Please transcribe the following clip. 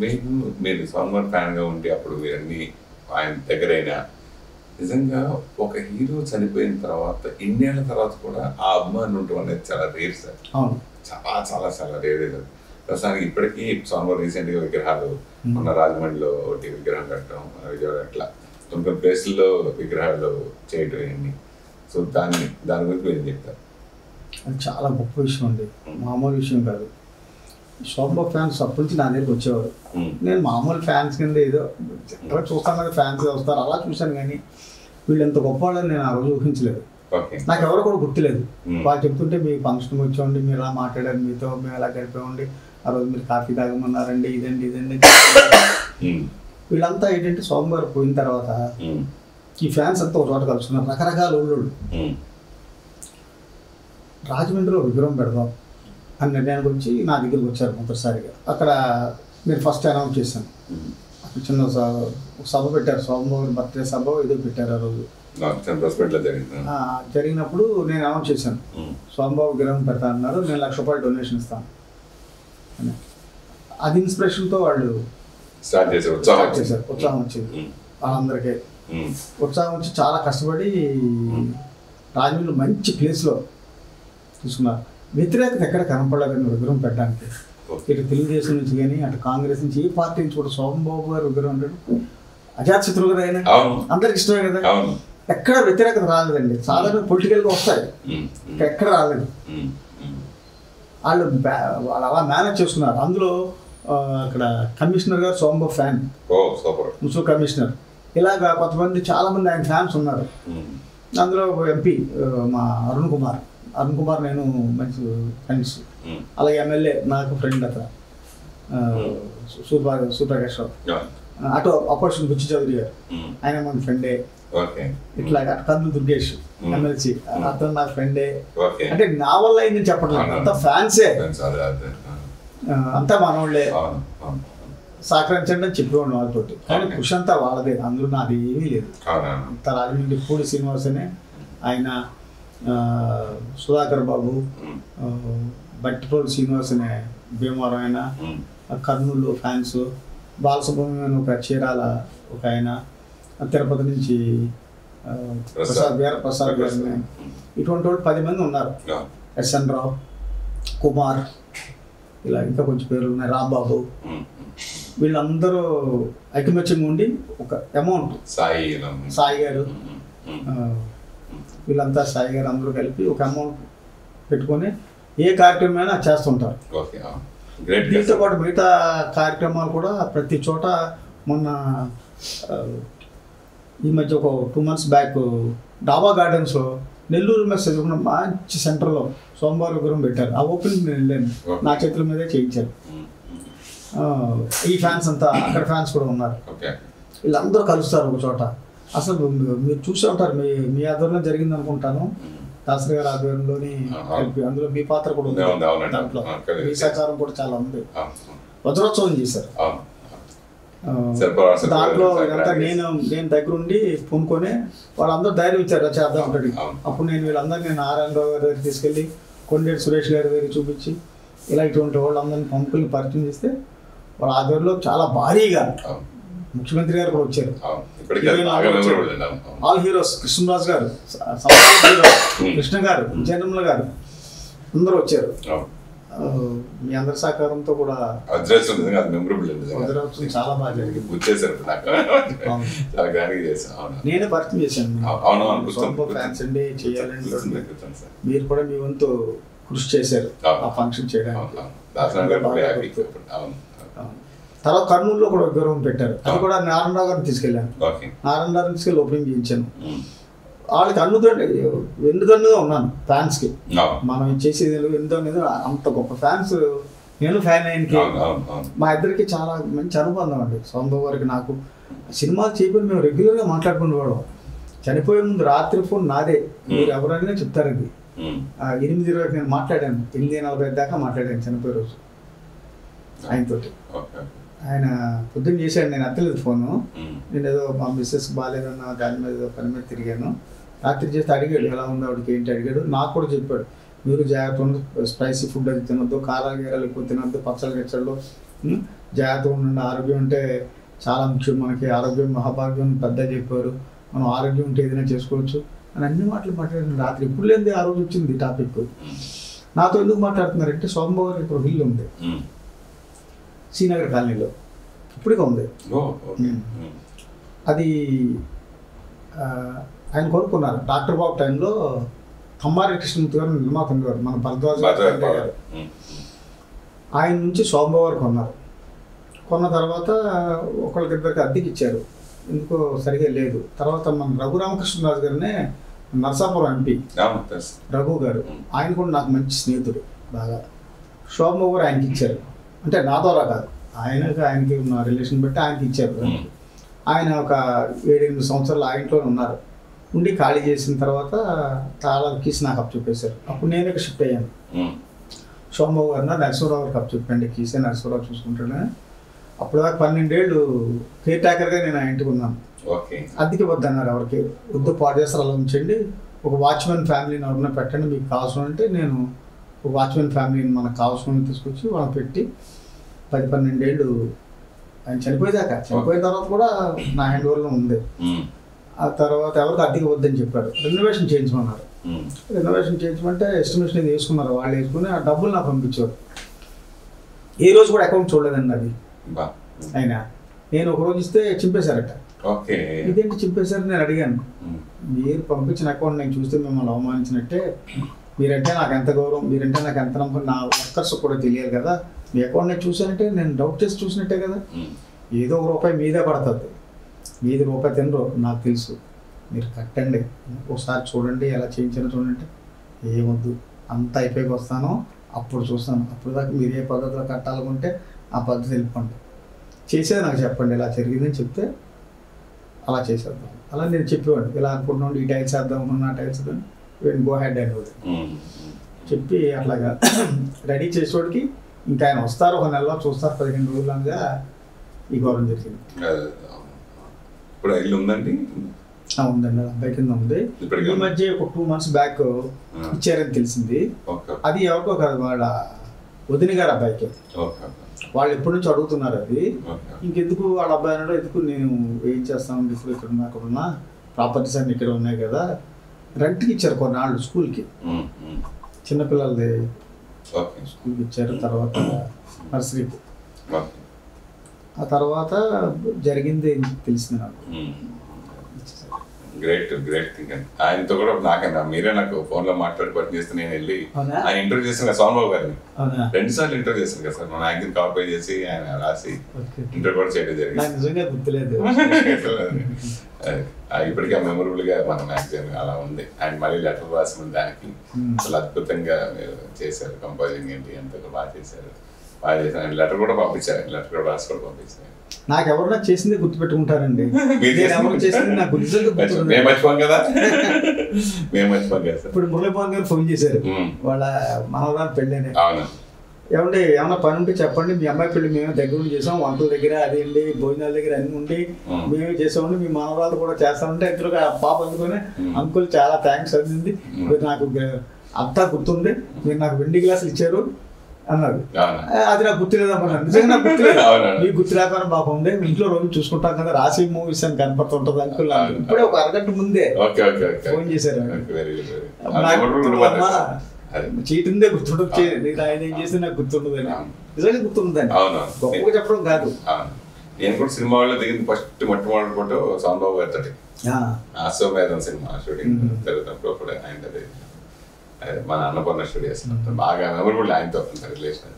మీకు మీరు సోమవారం ఫ్యాన్గా ఉండి అప్పుడు మీరన్నీ ఆయన దగ్గరైనా నిజంగా ఒక హీరో చనిపోయిన తర్వాత ఇన్నేళ్ల తర్వాత కూడా ఆ అభిమానులు ఉండటం అనేది చాలా రేర్ సార్. చాలా చాలా చాలా రేర్. ప్రస్తుతానికి ఇప్పటికీ సోమవారం రీసెంట్గా విగ్రహాలు మన రాజమండ్రిలో ఒకటి విగ్రహం కట్టడం, విజయవాడ అట్లా కొన్ని కొన్ని ప్లేసుల్లో విగ్రహాలు చేయటం ఇవన్నీ. సో దాని గురించి మీరు చెప్తారు. అది చాలా గొప్ప విషయం అండి, మామూలు విషయం కాదు. సోమబాబు ఫ్యాన్స్ అప్పటి నుంచి నా దగ్గరికి వచ్చేవారు. నేను మామూలు ఫ్యాన్స్ కింద ఏదో చూస్తాను కదా, ఫ్యాన్స్ వస్తారు అలా చూశాను, కానీ వీళ్ళు ఎంత గొప్ప వాళ్ళని నేను ఆ రోజు ఊహించలేదు. నాకు ఎవరో కూడా గుర్తులేదు. వాళ్ళు చెప్తుంటే మీ ఫంక్షన్కి వచ్చామండి, మీరు అలా మాట్లాడారు, మీతో మేము ఎలా గడిపామండి, ఆ రోజు మీరు కాఫీ తాగమన్నారండి, ఇదండి ఇదండి. వీళ్ళంతా ఏంటంటే సోమవారం పోయిన తర్వాత ఈ ఫ్యాన్స్ అంతా ఒక చోట కలుసుకున్నారు, రకరకాల ఊళ్ళో. రాజమండ్రిలో విగ్రహం పెడదాం అని నిర్ణయానికి వచ్చి నా దగ్గరికి వచ్చారు మొదటిసారిగా. అక్కడ నేను ఫస్ట్ అనౌన్స్ చేశాను. అక్కడ చిన్న సభ పెట్టారు, సోమవారం బర్త్డే సభ ఏదో పెట్టారు ఆ రోజు. జరిగినప్పుడు నేను అనౌన్స్ చేశాను, సోమబాబు విగ్రహం పెడతా అన్నారు, నేను ₹1,00,000 డొనేషన్ ఇస్తాను అని. అది ఇన్స్పిరేషన్తో వాళ్ళు స్టార్ట్ చేశారు. ఉత్సాహం వచ్చింది వాళ్ళందరికీ. ఉత్సాహం వచ్చి చాలా కష్టపడి రాజమండ్రిలో మంచి ప్లేస్లో తీసుకున్నారు. వ్యతిరేకత ఎక్కడ కనపడలేదండి విగ్రహం పెట్టడానికి. ఇటు తెలుగుదేశం నుంచి కానీ అటు కాంగ్రెస్ నుంచి ఏ పార్టీ నుంచి కూడా సోమబాబు గారు విగ్రహం ఉంటాడు, అజాతశత్రువు కదా ఆయన, అందరికి ఇష్టమే కదా, ఎక్కడ వ్యతిరేకత రాలేదండి. సాధారణ పొలిటికల్గా వస్తాయి, ఎక్కడ రాలేదు. వాళ్ళు అలా మేనేజ్ చేసుకున్నారు. అందులో అక్కడ కమిషనర్ గారు సోమబాబు ఫ్యాన్, మున్సిపల్ కమిషనర్, ఇలాగా కొంతమంది చాలామంది ఆయన ఫ్యాన్స్ ఉన్నారు. అందులో ఎంపీ మా అరుణ్ కుమార్ నేను మంచి ఫ్రెండ్స్. అలాగే ఎమ్మెల్యే నాకు ఫ్రెండ్ అతను సూర్యప్రకాష్ రావు. అటు అపోజిషన్ బుచ్చి చౌదరి గారు, ఆయన మన ఫ్రెండే. ఇట్లా అటు కర్నూలు దుర్గేష్ ఎమ్మెల్సీ, అతను నా ఫ్రెండే. అంటే నా వల్ల అయిందని చెప్పట్లేదు, అంతా ఫ్యాన్సే, అంతా మనోళ్ళే, సహకరించండి అని చెప్పేవాడు వాళ్ళతోటి. కానీ కృషి అంతా వాళ్ళదే, అందులో నాది ఏమీ లేదు. అంత రాజమండ్రి పూడి శ్రీనివాస్ అనే ఆయన, సుధాకర్ బాబు, బట్టిపోల్ శ్రీనివాస్ అనే భీమవరం ఆయన, కర్నూలు ఫ్యాన్స్, బాలసుబ్రహ్మణ్యం ఒక చీరాల ఒక ఆయన, తిరుపతి నుంచి వీరప్రసాద్ గారు, ఇటువంటి వాళ్ళు 10 మంది ఉన్నారు. ఎస్ఎన్ రావు, కుమార్, ఇలా ఇంకా కొంచెం పేర్లు ఉన్నాయి, రాంబాబు. వీళ్ళందరూ ఐకమత్యంగా ఉండి ఒక అమౌంట్, సాయి గారు, వీళ్ళంతా సాయి గారు అందరూ కలిపి ఒక అమౌంట్ పెట్టుకొని ఏ కార్యక్రమమైనా చేస్తుంటారు. దీంతో పాటు మిగతా కార్యక్రమాలు కూడా ప్రతి చోట. మొన్న ఈ మధ్య ఒక 2 months బ్యాక్ డాబా గార్డెన్స్లో నెల్లూరు మెస్ ఎదుర్కొన్న మంచి సెంటర్లో సోమవారం విగ్రహం పెట్టారు. ఆ ఓపెనింగ్ నేను వెళ్ళాను, నా చేతుల మీదే చేయించారు. ఈ ఫ్యాన్స్ అంతా, అక్కడ ఫ్యాన్స్ కూడా ఉన్నారు. వీళ్ళందరూ కలుస్తారు ఒక చోట. అసలు మీరు చూసే ఉంటారు, మీ ఆధ్వర్యంలో జరిగింది అనుకుంటాను, దాసరి గారి ఆధ్వర్యంలోని అందులో మీ పాత్ర కూడా ఉంది, దాంట్లో మీ సహకారం కూడా చాలా ఉంది. వజ్రోత్సవం చేశారు దాంట్లో. ఇదంతా నేను దగ్గరుండి పూనుకొని వాళ్ళందరూ ధైర్యం ఇచ్చారు, చేద్దాం ఉంటుంది. అప్పుడు నేను వీళ్ళందరినీ నారాయణరావు గారి దగ్గర తీసుకెళ్ళి, కొండేటి సురేష్ గారి దగ్గర చూపించి, ఇలా ఇటువంటి వాళ్ళందరినీ పంపుల్ని పరిచయం చేస్తే వాళ్ళ ఆధ్వర్యంలో చాలా భారీగా ముఖ్యమంత్రి గారు కూడా వచ్చారు. ఆల్ హీరోస్, కృష్ణరాజు గారు, కృష్ణ గారు, జయనిర్మల గారు అందరూ వచ్చారు. మీ అందరి సహకారంతో కూడా చాలా బాగా జరిగింది. నేనే పరిచయం చేశాను, ఫ్యాన్స్ అండి చేయాలండి, మీరు కూడా మీ వంతు కృషి చేశారు ఆ ఫంక్షన్ చేయడానికి. తర్వాత కర్నూలులో కూడా విగ్రహం పెట్టారు, అది కూడా నారాయణరావు గారిని తీసుకెళ్ళాను. నారాయణరావు తీసుకెళ్ళి ఓపెనింగ్ చేయించాను. వాళ్ళకి వెన్నుదన్నుగా ఉన్నాను ఫ్యాన్స్కి. మనం చేసేది వెన్నుదన్ను, అంత గొప్ప ఫ్యాన్స్. నేను ఫ్యాన్ ఆయనకి, మా ఇద్దరికి చాలా మంచి అనుబంధం అండి. సోమబాబు గారికి నాకు సినిమాలు చేయకుండా మేము రెగ్యులర్గా మాట్లాడుకునేవాళ్ళం. చనిపోయే ముందు రాత్రి ఫోన్ నాదే, మీరు ఎవరైనా చెప్తారు. అది 8:20 నేను మాట్లాడాను, 8:40 దాకా మాట్లాడాను చనిపోయే రోజు ఆయనతోటి. ఆయన పొద్దున్న చేశాడు, నేను ఎత్తలేదు ఫోను. నేను ఏదో మా మిస్సెస్ బాగాలేదన్న దాని మీద పని మీద తిరిగాను. రాత్రి చేస్తే అడిగాడు, ఎలా ఉంది ఆవిడకి ఏంటి అడిగాడు. నాకు కూడా చెప్పాడు, మీరు జాగ్రత్త, స్పైసీ ఫుడ్ అది తినొద్దు, కారాలు గీరాలు ఎక్కువ తినొద్దు, పచ్చళ్ళు గిచ్చళ్ళు జాగ్రత్తగా ఉండండి, ఆరోగ్యం అంటే చాలా ముఖ్యం, మనకి ఆరోగ్యం మహాభాగ్యం పెద్ద చెప్పారు, మనం ఆరోగ్యం ఉంటే ఏదైనా చేసుకోవచ్చు అని అన్ని మాటలు మాట్లాడిన రాత్రి. ఎప్పుడు లేనిది ఆ రోజు వచ్చింది టాపిక్. నాతో ఎందుకు మాట్లాడుతున్నారంటే సోమబాబు గారికి ఇప్పుడు ఇల్లు ఉంది శ్రీనగర్ కాలనీలో, ఇప్పటికే ఉంది. అది ఆయన కొనుక్కున్నారు డాక్టర్ బాబు టైంలో. తమ్మారెడ్డి కృష్ణమూర్తి గారు నిర్మాత గారు, మన భరద్వాజ గారు, ఆయన నుంచి సోమబాబు గారు కొన్నారు. కొన్న తర్వాత ఒకరికిద్దరికి అద్దెకి ఇచ్చారు, ఎందుకో సరిగా లేదు. తర్వాత మన రఘురామకృష్ణరాజు గారినే నరసాపురం ఎంపీ రఘు గారు, ఆయన కూడా నాకు మంచి స్నేహితుడు బాగా. శోభబాబు గారు ఆయనకి ఇచ్చారు, అంటే నా ద్వారా కాదు, ఆయనకి ఉన్న రిలేషన్ బట్టి ఆయనకి ఇచ్చారు. ఆయన ఒక 7-8 సంవత్సరాలు ఆ ఇంట్లోనే ఉన్నారు. ఉండి ఖాళీ చేసిన తర్వాత తాళాలు కీసి నాకు అప్పు చెప్పేశారు. అప్పుడు నేను ఇక్కడ షిఫ్ట్ అయ్యాను. శోభబాబు గారు నరసింహరావు గారికి అప్పు చెప్పండి, కీసే నరసింహరావు చూసుకుంటాడు. అప్పుడు దాకా 12 ఏళ్ళు కేర్ టేకర్గా నేను ఆ ఇంటికి ఉన్నాను. అద్దెకి వద్దన్నారు, ఎవరికి వద్దు, పాడు చేస్తారు, అలా ఉంచండి, ఒక వాచ్మెన్ ఫ్యామిలీని ఎవరైనా పెట్టండి, మీకు కావాల్సిన అంటే నేను ఒక వాచ్మెన్ ఫ్యామిలీని మనకు కావాల్సిన తీసుకొచ్చి వాళ్ళని పెట్టి 10-12 ఏళ్ళు ఆయన చనిపోయేదాకా, చనిపోయిన తర్వాత కూడా నా హ్యాండ్ ఓవర్లో ఉంది. ఆ తర్వాత ఎవరికి అద్దెకి వద్దని చెప్పారు, రెనోవేషన్ చేయించమన్నారు. రెనోవేషన్ చేయించమంటే ఎస్టిమేషన్ ఏది వేసుకున్నారు, వాళ్ళు వేసుకుని ఆ డబ్బులు నాకు పంపించారు. ఏ రోజు కూడా అకౌంట్ చూడలేదండి అది అయినా. నేను ఒక రోజు ఇస్తే చింపేశారట. ఇదేంటి చింపేశారు నేను అడిగాను. మీరు పంపించిన అకౌంట్ నేను చూస్తే మిమ్మల్ని అవమానించినట్టే, మీరంటే నాకు ఎంత గౌరవం, మీరంటే నాకు ఎంత నమ్మకం, నా వర్కర్స్ కూడా తెలియాలి కదా, మీ అకౌంట్ నేను చూసానంటే నేను డౌట్ చేసి చూసినట్టే కదా, ఏదో ₹1 మీదే పడుతుంది, మీది రూపాయి తినరు నాకు తెలుసు, మీరు కట్టండి, ఒకసారి చూడండి ఎలా చేయించారో చూడండి. ఏమొద్దు, అంతా అయిపోయి వస్తాను అప్పుడు చూస్తాను, అప్పుడు దాకా మీరు ఏ పద్ధతిలో కట్టాలనుకుంటే ఆ పద్ధతి వెళ్ళిపోండి, చేసేది నాకు చెప్పండి, ఇలా జరిగిందని చెప్తే అలా చేసేద్దాం. అలా నేను చెప్పేవాడు, ఇలా అనుకుంటున్నాను, ఈ టైల్స్ వేద్దాం అనుకున్నా, ఆ టైల్స్ గో హెడ్ అనేవాడు. చెప్పి అట్లాగా రెడీ చేసేవాడికి ఇంకా ఆయన వస్తారు, ఒక నెలలో చూస్తారు, 15 రోజులుగా ఈ గౌరవం జరిగింది. ఇప్పుడు ఇల్లు ఉందండి? ఉందండి, అబ్బాయి కింద ఉంది. ఈ మధ్య ఒక 2 months బ్యాక్ ఇచ్చారని తెలిసింది. అది ఎవరికో కాదు, వాళ్ళ వదిన గారు అబ్బాయికి. వాళ్ళు ఎప్పటి నుంచి అడుగుతున్నారు అది. ఇంకెందుకు వాళ్ళ అబ్బాయి అన్నాడు, ఎందుకు నేను ఏం చేస్తాను, ఇప్పుడు ఇక్కడ ఉన్నా ప్రాపర్టీస్ అన్ని ఇక్కడ ఉన్నాయి కదా, రెంట్కి ఇచ్చారు కొన్నాళ్ళు స్కూల్కి, చిన్నపిల్లలది స్కూల్కి ఇచ్చారు. తర్వాత నర్సరీకి. ఆ తర్వాత జరిగింది తెలిసింది నాకు. గ్రేట్ థింగ్ అండి. ఆయనతో కూడా నాకన్నా మీరే నాకు ఫోన్ లో మాట్లాడి పని చేస్తే నేను వెళ్ళి ఆయన ఇంటర్వ్యూ చేసిన సోమబాబు గారిని 2 సార్లు ఇంటర్వ్యూ చేశాను కదా సార్. మన యాక్టింగ్ కాపీ చేసి ఆయన రాసి ఇంటర్వ్యూ కూడా చేయడం జరిగింది. ఇప్పటికే మెమరబుల్ గా మన మ్యాగజైన్ అలా ఉంది. ఆయన మళ్ళీ లెటర్ రాసిన దానికి అసలు అద్భుతంగా మీరు చేశారు. కంపోజింగ్ ఏంటి అంత బాగా చేశారు. లెటర్ కూడా పంపించారు, లెటర్ కూడా రాసి కూడా పంపించారు. నాకు ఎవరన్నా చేసింది గుర్తుపెట్టుకుంటారండి. మేము మర్చిపోం కదా. ఇప్పుడు మురళీమోహన్ గారు ఫోన్ చేశారు, వాళ్ళ మనవరాలు పెళ్ళని. ఏమంటే ఏమన్నా పని ఉంటే చెప్పండి, మీ అమ్మాయి పెళ్లి మేమే దగ్గర ఉండి చేసాం, వంటల దగ్గర అది అండి, భోజనాల దగ్గర అన్ని ఉండి మేమే చేసామండి, మీ మనవరాలు కూడా చేస్తామంటే ఇద్దరు పాప అందుకొని అంకుల్ చాలా థ్యాంక్స్ అందింది, మీరు నాకు అంతా గుర్తుంది, మీరు నాకు వెండి గ్లాసులు ఇచ్చారు అన్నారు. అది నాకు గుర్తులేదమ్మా, నిజంగా నాకు గుర్తులేదు. మీకు గుర్తు లేకపోయినా బాబు ఉంది, ఇంట్లో రోజు చూసుకుంటాం కదా, రాసి మూవీస్ అని కనపడుతుంటది అంకుల్. ఇప్పుడే ఒక అరగంట ముందే ఫోన్ చేశారు. చీటిందే గుర్తుండదు, ఆయన ఏం చేస్తే నాకు గుర్తుండదు అని. నిజంగా గుర్తుండదని, గొప్పగా చెప్పడం కాదు. నేను కూడా సినిమా వాళ్ళు దిగింది మొట్టమొదటి ఫోటో సోమబాబు గారితో, అశ్వమేధం సినిమా షూటింగ్ జరుగుతున్నప్పుడు కూడా ఆయన మన అన్నపూర్ణ స్టూడియోస్ బాగా మెమరబుల్. ఆయనతో రిలేషన్